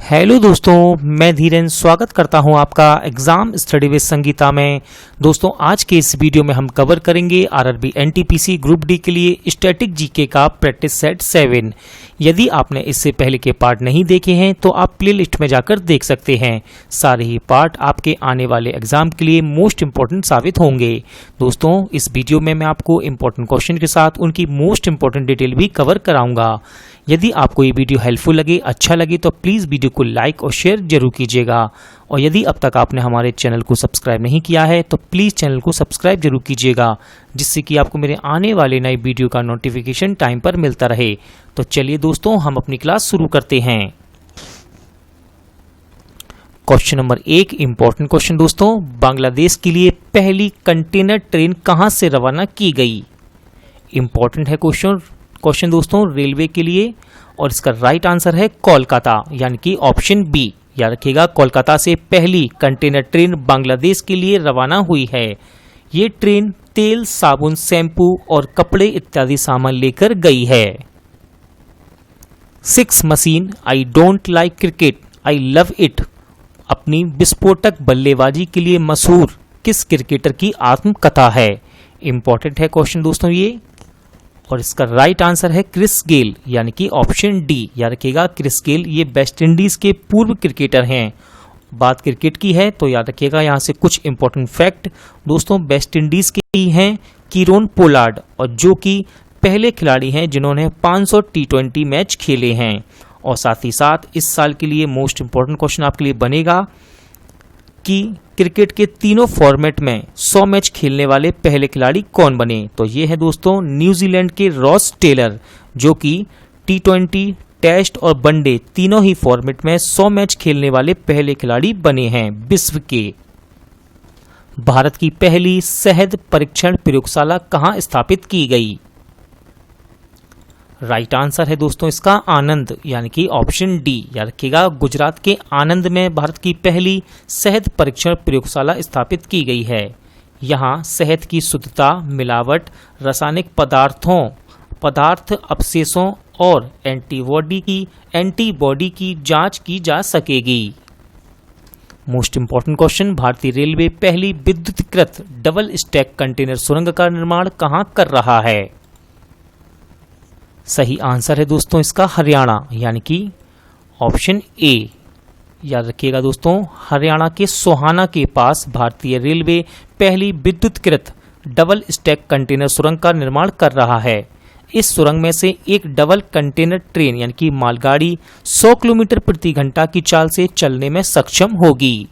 Hello दोस्तों, मैं धीरेन स्वागत करता हूं आपका एग्जाम स्टडी विद संगीता में। दोस्तों, आज के इस वीडियो में हम कवर करेंगे आरआरबी एनटीपीसी ग्रुप डी के लिए स्टैटिक जीके का प्रैक्टिस सेट 7। यदि आपने इससे पहले के पार्ट नहीं देखे हैं तो आप प्लेलिस्ट में जाकर देख सकते हैं। सारे ही पार्ट आपके आने वाले एग्जाम के लिए मोस्ट इंपॉर्टेंट साबित होंगे। दोस्तों, इस वीडियो में मैं आपको इंपॉर्टेंट क्वेश्चन के साथ उनकी मोस्ट इंपॉर्टेंट डिटेल भी कवर कराऊंगा। यदि आपको ये वीडियो हेल्पफुल लगे, अच्छा लगे तो प्लीज़ वीडियो को लाइक और शेयर जरूर कीजिएगा। और यदि अब तक आपने हमारे चैनल को सब्सक्राइब नहीं किया है तो प्लीज़ चैनल को सब्सक्राइब जरूर कीजिएगा, जिससे कि आपको मेरे आने वाले नए वीडियो का नोटिफिकेशन टाइम पर मिलता रहे। तो चलिए दोस्तों, हम अपनी क्लास शुरू करते हैं। क्वेश्चन नंबर 1, इंपॉर्टेंट क्वेश्चन दोस्तों। बांग्लादेश के लिए पहली कंटेनर ट्रेन कहाँ से रवाना की गई? इंपॉर्टेंट है क्वेश्चन दोस्तों, रेलवे के लिए। और इसका राइट आंसर है कोलकाता, यानी कि ऑप्शन बी। याद रखिएगा, कोलकाता से पहली कंटेनर ट्रेन बांग्लादेश के लिए रवाना हुई है। ये ट्रेन तेल, साबुन, शैम्पू और कपड़े इत्यादि सामान लेकर गई है। 6 machine I don't like cricket I love it अपनी विस्फोटक बल्लेबाजी के लिए मशहूर किस क्रिकेटर की आत्मकथा है? इंपॉर्टेंट है क्वेश्चन दोस्तों ये। और इसका राइट आंसर है क्रिस गेल, यानी कि ऑप्शन डी। याद रखिएगा, क्रिस गेल ये वेस्ट इंडीज के पूर्व क्रिकेटर हैं। बात क्रिकेट की है तो याद रखिएगा यहाँ से कुछ इंपॉर्टेंट फैक्ट दोस्तों। वेस्ट इंडीज के ही हैं कीरोन पोलार्ड, और जो कि पहले खिलाड़ी हैं जिन्होंने 500 T20 मैच खेले हैं। और साथ ही साथ इस साल के लिए मोस्ट इंपॉर्टेंट क्वेश्चन आपके लिए बनेगा कि क्रिकेट के तीनों फॉर्मेट में 100 मैच खेलने वाले पहले खिलाड़ी कौन बने? तो ये है दोस्तों न्यूजीलैंड के रॉस टेलर, जो कि T20, टेस्ट और वनडे तीनों ही फॉर्मेट में 100 मैच खेलने वाले पहले खिलाड़ी बने हैं विश्व के। भारत की पहली शहद परीक्षण प्रयोगशाला कहाँ स्थापित की गई? राइट आंसर है दोस्तों इसका आनंद, यानी कि ऑप्शन डी। याद रखिएगा, गुजरात के आनंद में भारत की पहली शहद परीक्षण प्रयोगशाला स्थापित की गई है। यहाँ शहद की शुद्धता, मिलावट, रासायनिक पदार्थ अवशेषों और एंटीबॉडी की जांच की जा सकेगी। मोस्ट इंपॉर्टेंट क्वेश्चन, भारतीय रेलवे पहली विद्युतीकृत डबल स्टैक कंटेनर सुरंग का निर्माण कहाँ कर रहा है? सही आंसर है दोस्तों इसका हरियाणा, यानी कि ऑप्शन ए। याद रखिएगा दोस्तों, हरियाणा के सोहाना के पास भारतीय रेलवे पहली विद्युतीकृत डबल स्टैक कंटेनर सुरंग का निर्माण कर रहा है। इस सुरंग में से एक डबल कंटेनर ट्रेन, यानी कि मालगाड़ी 100 किलोमीटर प्रति घंटा की चाल से चलने में सक्षम होगी।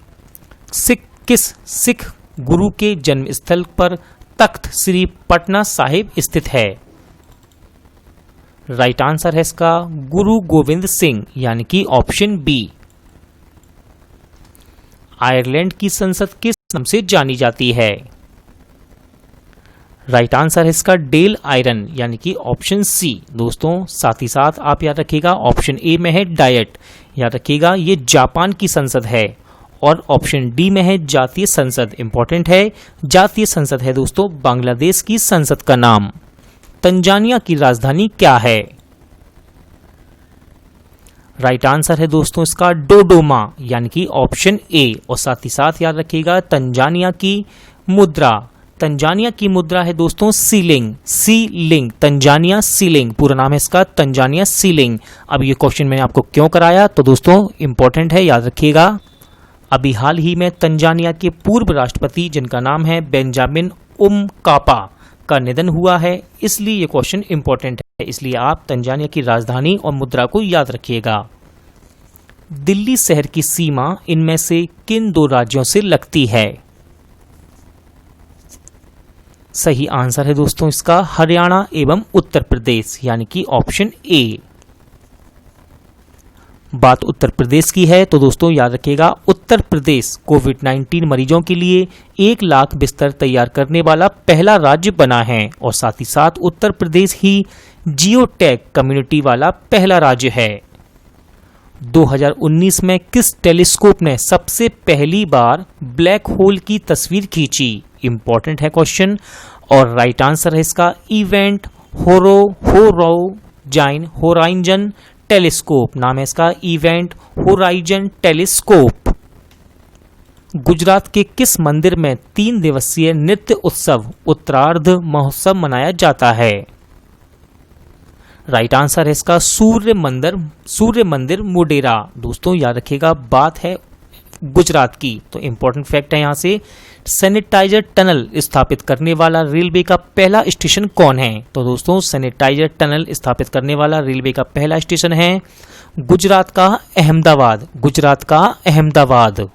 किस सिख गुरु के जन्म स्थल पर तख्त श्री पटना साहिब स्थित है? राइट आंसर है इसका गुरु गोविंद सिंह, यानी कि ऑप्शन बी। आयरलैंड की संसद किस नाम से जानी जाती है? राइट आंसर है इसका डेल आयरन, यानी कि ऑप्शन सी। दोस्तों, साथ ही साथ आप याद रखिएगा ऑप्शन ए में है डायट। याद रखिएगा ये जापान की संसद है। और ऑप्शन डी में है जातीय संसद। इंपॉर्टेंट है, जातीय संसद है दोस्तों बांग्लादेश की संसद का नाम। तंजानिया की राजधानी क्या है? राइट आंसर है दोस्तों इसका डोडोमा, यानी कि ऑप्शन ए। और साथ ही साथ याद रखिएगा तंजानिया की मुद्रा है दोस्तों सीलिंग। तंजानिया सीलिंग पूरा नाम है इसका, तंजानिया सीलिंग। अब ये क्वेश्चन मैंने आपको क्यों कराया तो दोस्तों इंपॉर्टेंट है, याद रखिएगा। अभी हाल ही में तंजानिया के पूर्व राष्ट्रपति, जिनका नाम है बेंजामिन उमकापा, का निधन हुआ है, इसलिए ये क्वेश्चन इंपॉर्टेंट है। इसलिए आप तंजानिया की राजधानी और मुद्रा को याद रखिएगा। दिल्ली शहर की सीमा इनमें से किन 2 राज्यों से लगती है? सही आंसर है दोस्तों इसका हरियाणा एवं उत्तर प्रदेश, यानी कि ऑप्शन ए। बात उत्तर प्रदेश की है तो दोस्तों याद रखिएगा, उत्तर प्रदेश कोविड-19 मरीजों के लिए 1 लाख बिस्तर तैयार करने वाला पहला राज्य बना है। और साथ ही साथ उत्तर प्रदेश ही जियोटैग कम्युनिटी वाला पहला राज्य है। 2019 में किस टेलीस्कोप ने सबसे पहली बार ब्लैक होल की तस्वीर खींची? इंपॉर्टेंट है क्वेश्चन। और राइट आंसर है इसका इवेंट होराइजन टेलीस्कोप, नाम है इसका इवेंट होराइजन टेलीस्कोप। गुजरात के किस मंदिर में 3 दिवसीय नृत्य उत्सव उत्तरार्ध महोत्सव मनाया जाता है? राइट आंसर है इसका सूर्य मंदिर मोडेरा। दोस्तों याद रखिएगा, बात है गुजरात की, तो इंपॉर्टेंट फैक्ट है यहां से। सैनिटाइजर टनल स्थापित करने वाला रेलवे का पहला स्टेशन कौन है? तो दोस्तों सैनिटाइजर टनल स्थापित करने वाला रेलवे का पहला स्टेशन है गुजरात का अहमदाबाद। गुजरात का अहमदाबाद।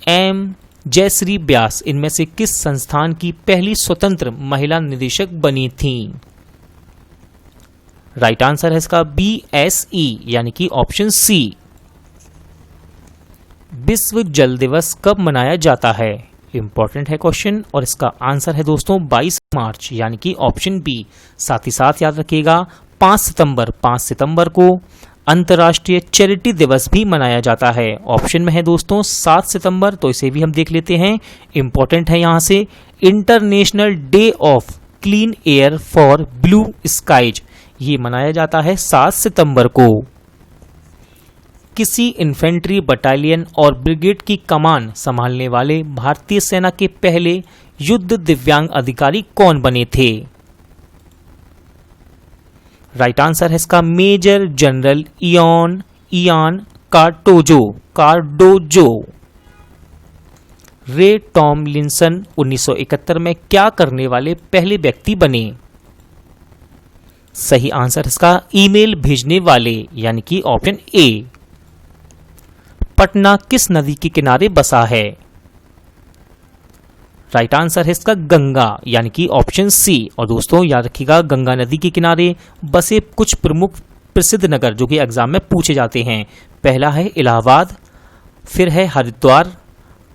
एम जयश्री व्यास इनमें से किस संस्थान की पहली स्वतंत्र महिला निदेशक बनी थी? राइट आंसर है इसका BSE यानी कि ऑप्शन सी। विश्व जल दिवस कब मनाया जाता है? इंपॉर्टेंट है क्वेश्चन, और इसका आंसर है दोस्तों 22 मार्च यानी कि ऑप्शन बी। साथ ही साथ याद रखिएगा 5 सितंबर को अंतर्राष्ट्रीय चैरिटी दिवस भी मनाया जाता है। ऑप्शन में है दोस्तों 7 सितंबर, तो इसे भी हम देख लेते हैं। इंपॉर्टेंट है यहां से international day of clean air for blue skies, ये मनाया जाता है 7 सितंबर को। किसी इन्फेंट्री बटालियन और ब्रिगेड की कमान संभालने वाले भारतीय सेना के पहले युद्ध दिव्यांग अधिकारी कौन बने थे? राइट आंसर है इसका मेजर जनरल इयान कार्डोजो। रे टॉमलिंसन 1971 में क्या करने वाले पहले व्यक्ति बने? सही आंसर इसका ईमेल भेजने वाले यानी कि ऑप्शन ए। पटना किस नदी के किनारे बसा है? राइट आंसर है इसका गंगा यानी कि ऑप्शन सी। और दोस्तों याद रखिएगा, गंगा नदी के किनारे बसे कुछ प्रमुख प्रसिद्ध नगर जो कि एग्जाम में पूछे जाते हैं। पहला है इलाहाबाद, फिर है हरिद्वार,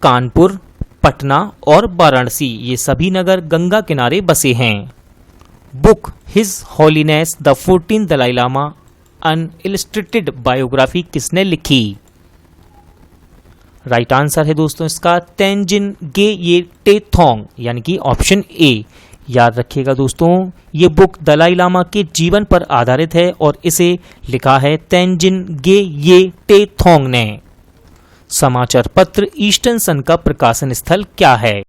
कानपुर, पटना और वाराणसी। ये सभी नगर गंगा किनारे बसे हैं। Book his holiness the 14th Dalai Lama an illustrated biography किसने लिखी? राइट आंसर है दोस्तों इसका तेंजिन गे टेथोंग यानी कि ऑप्शन ए। याद रखिएगा दोस्तों, ये बुक दलाई लामा के जीवन पर आधारित है और इसे लिखा है तेंजिन गे टेथोंग ने। समाचार पत्र ईस्टर्न सन का प्रकाशन स्थल क्या है?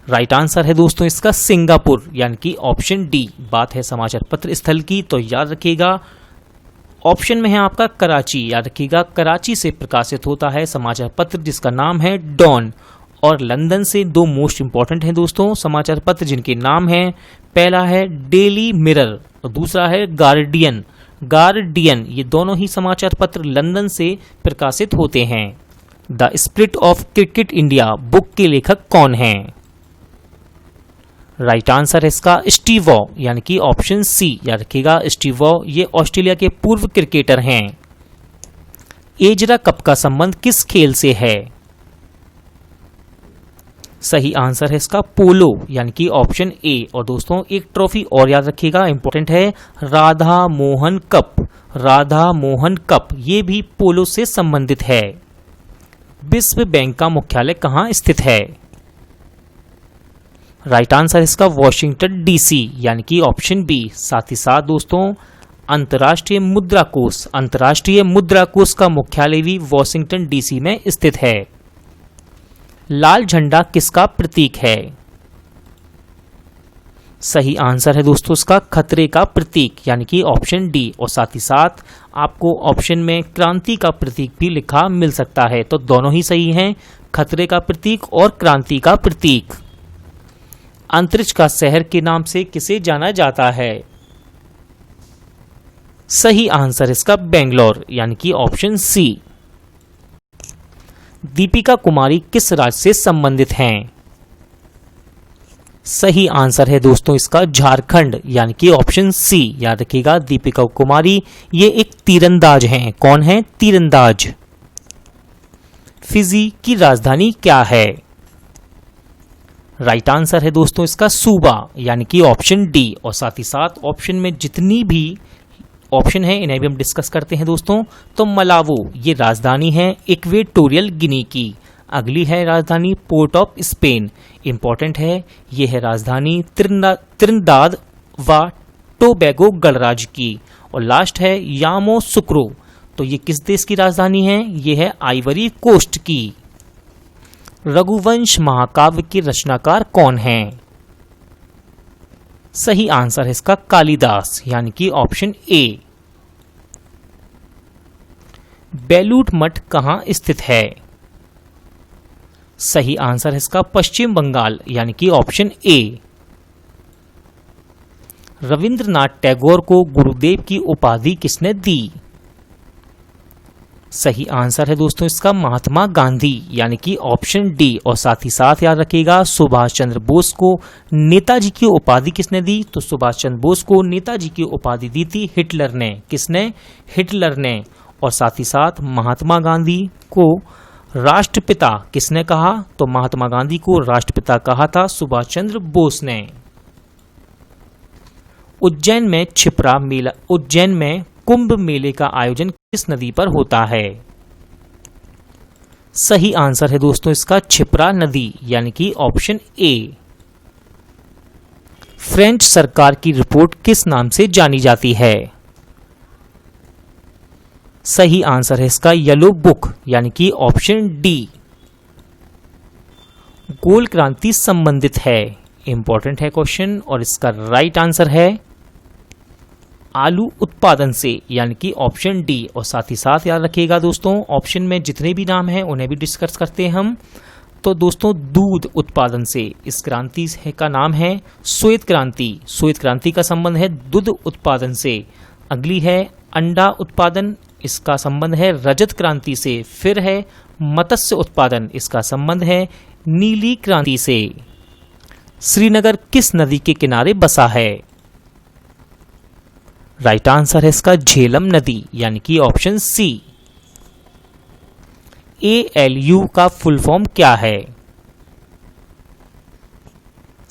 राइट आंसर है दोस्तों इसका सिंगापुर यानी कि ऑप्शन डी। बात है समाचार पत्र स्थल की, तो याद रखिएगा ऑप्शन में है आपका कराची। याद रखिएगा कराची से प्रकाशित होता है समाचार पत्र जिसका नाम है डॉन। और लंदन से 2 मोस्ट इंपॉर्टेंट हैं दोस्तों समाचार पत्र जिनके नाम हैं, पहला है डेली मिरर और दूसरा है गार्डियन। ये दोनों ही समाचार पत्र लंदन से प्रकाशित होते हैं। The spirit of cricket India book के लेखक कौन हैं? राइट आंसर है इसका स्टीव वॉ यानी कि ऑप्शन सी। याद रखिएगा स्टीव वॉ ये ऑस्ट्रेलिया के पूर्व क्रिकेटर हैं। एजरा कप का संबंध किस खेल से है? सही आंसर है इसका पोलो यानी कि ऑप्शन ए। और दोस्तों एक ट्रॉफी और याद रखिएगा, इंपॉर्टेंट है, राधा मोहन कप ये भी पोलो से संबंधित है। विश्व बैंक का मुख्यालय कहाँ स्थित है? राइट आंसर इसका वॉशिंगटन डीसी यानी कि ऑप्शन बी। साथ ही साथ दोस्तों अंतर्राष्ट्रीय मुद्रा कोष का मुख्यालय भी वॉशिंगटन डीसी में स्थित है। लाल झंडा किसका प्रतीक है? सही आंसर है दोस्तों इसका खतरे का प्रतीक यानी कि ऑप्शन डी। और साथ ही साथ आपको ऑप्शन में क्रांति का प्रतीक भी लिखा मिल सकता है, तो दोनों ही सही हैं, खतरे का प्रतीक और क्रांति का प्रतीक। अंतरिक्ष का शहर के नाम से किसे जाना जाता है? सही आंसर इसका बेंगलोर यानी कि ऑप्शन सी। दीपिका कुमारी किस राज्य से संबंधित हैं? सही आंसर है दोस्तों इसका झारखंड यानी कि ऑप्शन सी। याद रखिएगा दीपिका कुमारी ये एक तीरंदाज हैं। कौन है? तीरंदाज। फिजी की राजधानी क्या है? राइट आंसर है दोस्तों इसका सूबा यानी कि ऑप्शन डी। और साथ ही साथ ऑप्शन में जितनी भी ऑप्शन है इन्हें भी हम डिस्कस करते हैं दोस्तों। तो मलावो ये राजधानी है इक्वेटोरियल गिनी की। अगली है राजधानी पोर्ट ऑफ स्पेन। इंपॉर्टेंट है, ये है राजधानी त्रिनिदाद व टोबैगो गणराज्य की। और लास्ट है यामोसुक्रो, तो ये किस देश की राजधानी है? ये है आइवरी कोस्ट की। रघुवंश महाकाव्य के रचनाकार कौन हैं? सही आंसर है इसका कालिदास, यानी कि ऑप्शन ए। बेलूट मठ कहां स्थित है? सही आंसर है इसका पश्चिम बंगाल, यानी कि ऑप्शन ए। रविंद्रनाथ टैगोर को गुरुदेव की उपाधि किसने दी? सही आंसर है दोस्तों इसका महात्मा गांधी, यानी कि ऑप्शन डी। और साथ ही साथ याद रखिएगा सुभाष चंद्र बोस को नेताजी की उपाधि किसने दी? तो सुभाष चंद्र बोस को नेताजी की उपाधि दी थी हिटलर ने। किसने? हिटलर ने। और साथ ही साथ महात्मा गांधी को राष्ट्रपिता किसने कहा? तो महात्मा गांधी को राष्ट्रपिता कहा था सुभाष चंद्र बोस ने। उज्जैन में कुंभ मेले का आयोजन किस नदी पर होता है? सही आंसर है दोस्तों इसका क्षिप्रा नदी, यानी कि ऑप्शन ए। फ्रेंच सरकार की रिपोर्ट किस नाम से जानी जाती है? सही आंसर है इसका येलो बुक, यानी कि ऑप्शन डी। गोल क्रांति संबंधित है, इंपॉर्टेंट है क्वेश्चन, और इसका राइट आंसर है आलू उत्पादन से, यानी कि ऑप्शन डी। और साथ ही साथ याद रखिएगा दोस्तों ऑप्शन में जितने भी नाम हैं उन्हें भी डिस्कस करते हैं हम। तो दोस्तों दूध उत्पादन से इस क्रांति का नाम है श्वेत क्रांति। श्वेत क्रांति का संबंध है दूध उत्पादन से। अगली है अंडा उत्पादन, इसका संबंध है रजत क्रांति से। फिर है मत्स्य उत्पादन, इसका संबंध है नीली क्रांति से। श्रीनगर किस नदी के किनारे बसा है? राइट आंसर है इसका झेलम नदी, यानी कि ऑप्शन सी। ALU का फुल फॉर्म क्या है?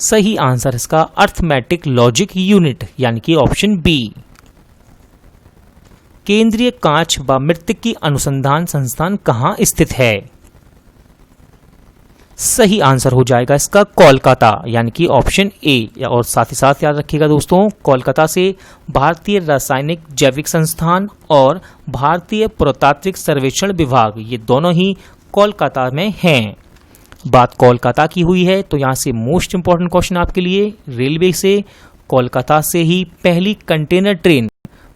सही आंसर इसका अर्थमेटिक लॉजिक यूनिट, यानी कि ऑप्शन बी। केंद्रीय कांच व मृत्तिकी अनुसंधान संस्थान कहां स्थित है? सही आंसर हो जाएगा इसका कोलकाता, यानी कि ऑप्शन ए। और साथ ही साथ याद रखिएगा दोस्तों कोलकाता से भारतीय रासायनिक जैविक संस्थान और भारतीय पुरातात्विक सर्वेक्षण विभाग, ये दोनों ही कोलकाता में हैं। बात कोलकाता की हुई है तो यहाँ से मोस्ट इंपॉर्टेंट क्वेश्चन आपके लिए, रेलवे से कोलकाता से ही पहली कंटेनर ट्रेन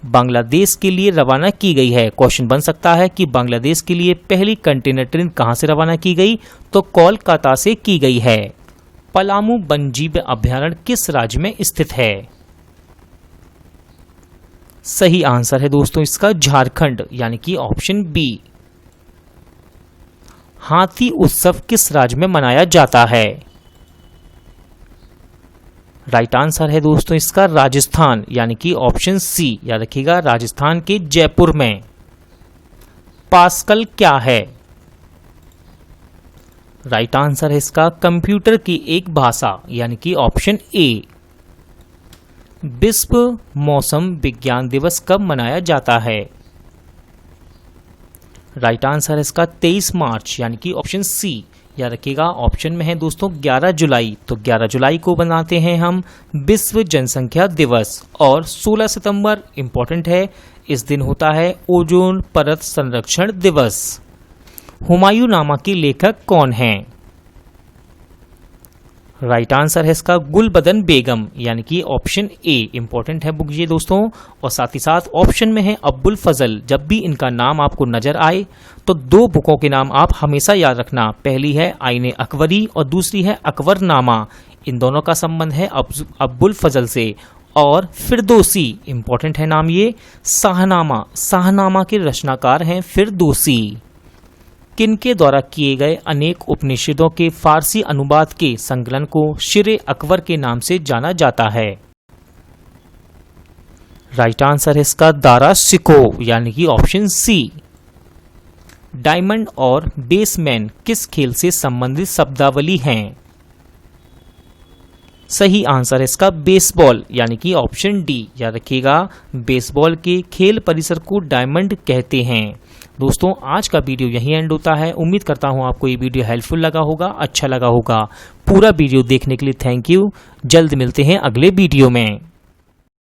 बांग्लादेश के लिए रवाना की गई है। क्वेश्चन बन सकता है कि बांग्लादेश के लिए पहली कंटेनर ट्रेन कहां से रवाना की गई? तो कोलकाता से की गई है। पलामू वन्यजीव अभयारण्य किस राज्य में स्थित है? सही आंसर है दोस्तों इसका झारखंड, यानी कि ऑप्शन बी। हाथी उत्सव किस राज्य में मनाया जाता है? राइट आंसर है दोस्तों इसका राजस्थान, यानी कि ऑप्शन सी। याद रखिएगा राजस्थान के जयपुर में। पास्कल क्या है? राइट आंसर है इसका कंप्यूटर की एक भाषा, यानी कि ऑप्शन ए। विश्व मौसम विज्ञान दिवस कब मनाया जाता है? राइट आंसर है इसका 23 मार्च, यानी कि ऑप्शन सी। याद रखिएगा ऑप्शन में है दोस्तों 11 जुलाई, तो 11 जुलाई को बनाते हैं हम विश्व जनसंख्या दिवस। और 16 सितंबर इंपॉर्टेंट है, इस दिन होता है ओजोन परत संरक्षण दिवस। हुमायूंनामा की लेखक कौन है? राइट आंसर है इसका गुलबदन बेगम, यानी कि ऑप्शन ए। इंपॉर्टेंट है बुक ये दोस्तों। और साथ ही साथ ऑप्शन में है अब्बुल फजल। जब भी इनका नाम आपको नजर आए तो दो बुकों के नाम आप हमेशा याद रखना, पहली है आईने अकबरी और दूसरी है अकबरनामा। इन दोनों का संबंध है अब्बुल फजल से। और फिरदौसी, इंपॉर्टेंट है नाम ये। शाहनामा, शाहनामा के रचनाकार हैं फिरदौसी। किनके द्वारा किए गए अनेक उपनिषदों के फारसी अनुवाद के संकलन को शिरे अकबर के नाम से जाना जाता है? राइट आंसर है इसका दारा शिकोह, यानी कि ऑप्शन सी। डायमंड और बेसमैन किस खेल से संबंधित शब्दावली हैं? सही आंसर है इसका बेसबॉल, यानी कि ऑप्शन डी। याद रखिएगा बेसबॉल के खेल परिसर को डायमंड कहते हैं। दोस्तों आज का वीडियो यहीं एंड होता है। उम्मीद करता हूं आपको ये वीडियो हेल्पफुल लगा होगा, अच्छा लगा होगा। पूरा वीडियो देखने के लिए थैंक यू। जल्द मिलते हैं अगले वीडियो में।